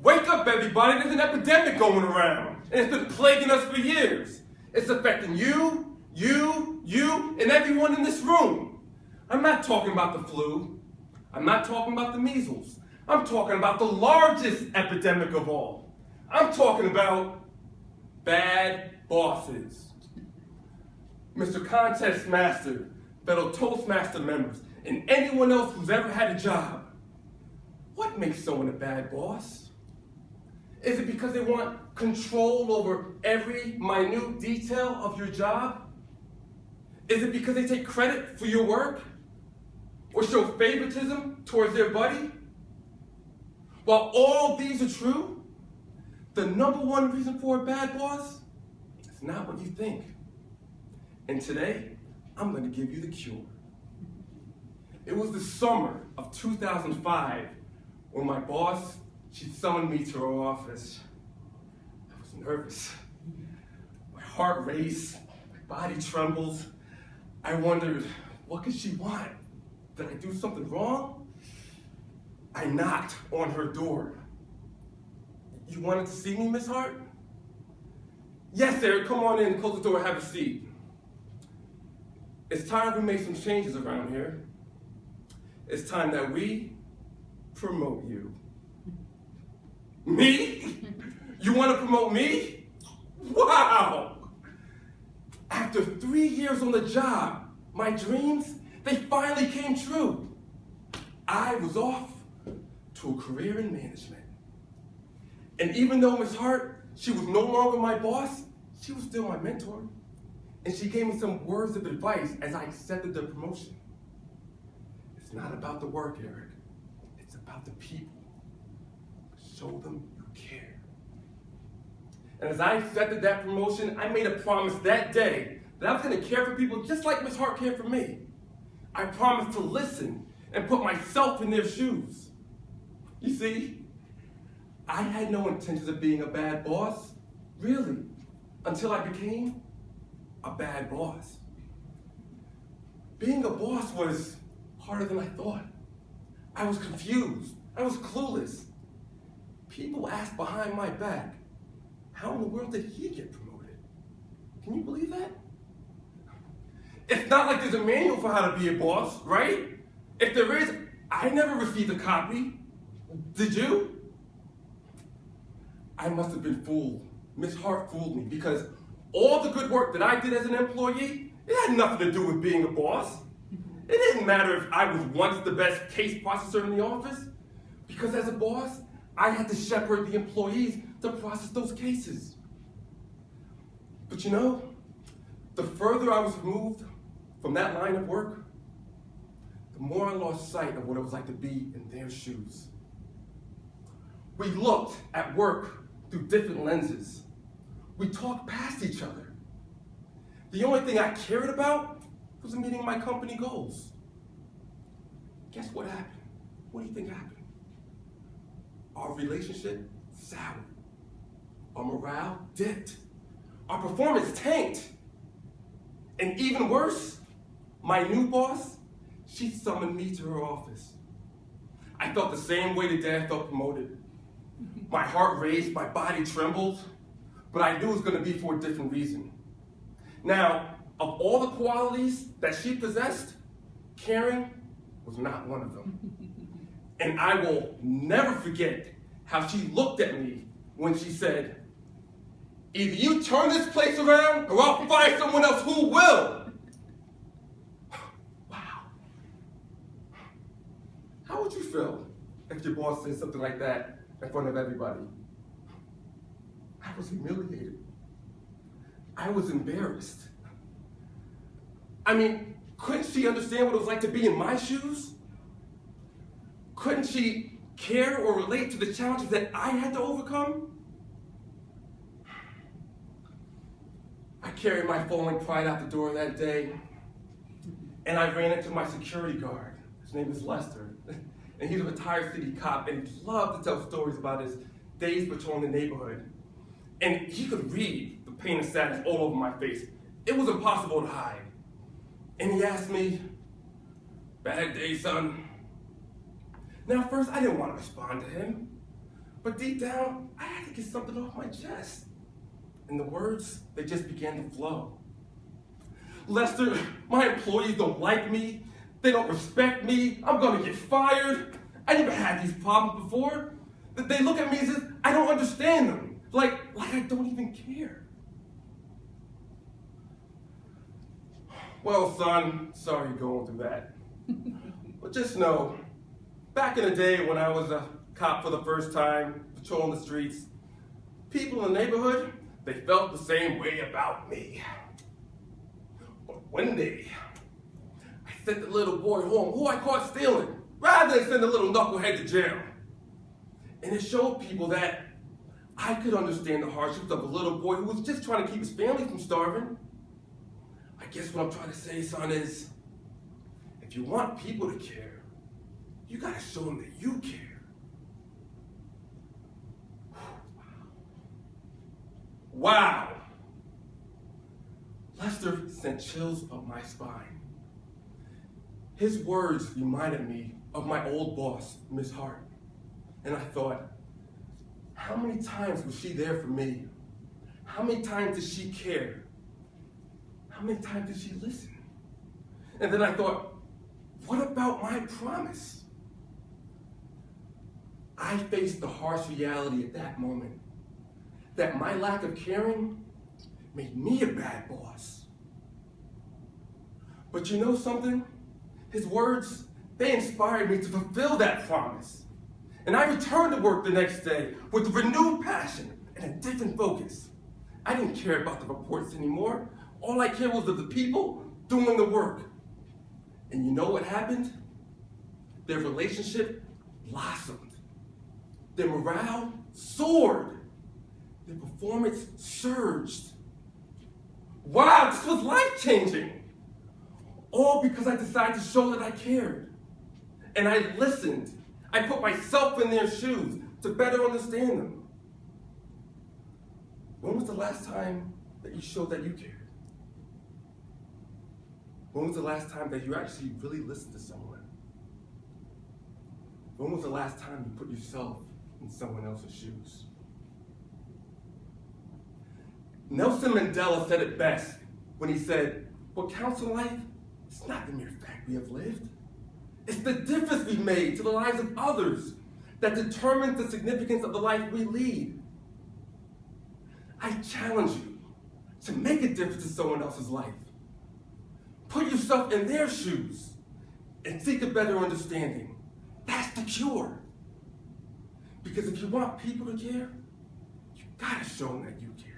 Wake up, everybody. There's an epidemic going around, and it's been plaguing us for years. It's affecting you, and everyone in this room. I'm not talking about the flu. I'm not talking about the measles. I'm talking about the largest epidemic of all. I'm talking about bad bosses. Mr. Contest Master, fellow Toastmaster members, and anyone else who's ever had a job, what makes someone a bad boss? Is it because they want control over every minute detail of your job? Is it because they take credit for your work? Or show favoritism towards their buddy? While all these are true, the number one reason for a bad boss is not what you think. And today, I'm going to give you the cure. It was the summer of 2005 when my boss, she summoned me to her office. I was nervous. My heart raced, my body trembles. I wondered, what could she want? Did I do something wrong? I knocked on her door. You wanted to see me, Miss Hart? Yes, Eric, come on in, close the door, have a seat. It's time we make some changes around here. It's time that we promote you. Me? You want to promote me? Wow! After 3 years on the job, my dreams, they finally came true. I was off to a career in management. And even though Miss Hart, she was no longer my boss, she was still my mentor. And she gave me some words of advice as I accepted the promotion. It's not about the work, Eric. It's about the people. Show them you care. And as I accepted that promotion, I made a promise that day that I was going to care for people just like Miss Hart cared for me. I promised to listen and put myself in their shoes. You see, I had no intentions of being a bad boss, really, until I became a bad boss. Being a boss was harder than I thought. I was confused. I was clueless. People asked behind my back, how in the world did he get promoted? Can you believe that? It's not like there's a manual for how to be a boss, right? If there is, I never received a copy. Did you? I must have been fooled. Miss Hart fooled me because all the good work that I did as an employee, it had nothing to do with being a boss. It didn't matter if I was once the best case processor in the office, because as a boss, I had to shepherd the employees to process those cases. But you know, the further I was removed from that line of work, the more I lost sight of what it was like to be in their shoes. We looked at work through different lenses. We talked past each other. The only thing I cared about was meeting my company goals. Guess what happened? What do you think happened? Our relationship soured. Our morale dipped. Our performance tanked. And even worse, my new boss, she summoned me to her office. I felt the same way the day I felt promoted. My heart raced, my body trembled, but I knew it was going to be for a different reason. Now, of all the qualities that she possessed, caring was not one of them. And I will never forget how she looked at me when she said, either you turn this place around or I'll find someone else who will. Wow. How would you feel if your boss said something like that in front of everybody? I was humiliated. I was embarrassed. I mean, couldn't she understand what it was like to be in my shoes? Couldn't she care or relate to the challenges that I had to overcome? I carried my falling pride out the door that day, and I ran into my security guard. His name is Lester, and he's a retired city cop, and he loved to tell stories about his days patrolling the neighborhood. And he could read the pain and sadness all over my face. It was impossible to hide. And he asked me, "Bad day, son?" Now, at first, I didn't want to respond to him, But deep down, I had to get something off my chest. And the words, they just began to flow. Lester, my employees don't like me. They don't respect me. I'm gonna get fired. I never had these problems before. They look at me as if I don't understand them. Like I don't even care. Well, son, sorry you're going through that. But just know, back in the day when I was a cop for the first time, patrolling the streets, people in the neighborhood, they felt the same way about me. But one day, I sent the little boy home who I caught stealing, rather than send the little knucklehead to jail. And it showed people that I could understand the hardships of a little boy who was just trying to keep his family from starving. I guess what I'm trying to say, son, is if you want people to care, you gotta show them that you care. Wow. Lester sent chills up my spine. His words reminded me of my old boss, Miss Hart. And I thought, how many times was she there for me? How many times did she care? How many times did she listen? And then I thought, what about my promise? I faced the harsh reality at that moment that my lack of caring made me a bad boss. But you know something? His words, they inspired me to fulfill that promise. And I returned to work the next day with a renewed passion and a different focus. I didn't care about the reports anymore. All I cared was of the people doing the work. And you know what happened? Their relationship blossomed. Their morale soared. Their performance surged. Wow, this was life-changing. All because I decided to show that I cared. And I listened. I put myself in their shoes to better understand them. When was the last time that you showed that you cared? When was the last time that you actually really listened to someone? When was the last time you put yourself in someone else's shoes? Nelson Mandela said it best when he said, what counts in life is not the mere fact we have lived. It's the difference we've made to the lives of others that determines the significance of the life we lead. I challenge you to make a difference in someone else's life. Put yourself in their shoes and seek a better understanding. That's the cure. Because if you want people to care, you gotta show them that you care.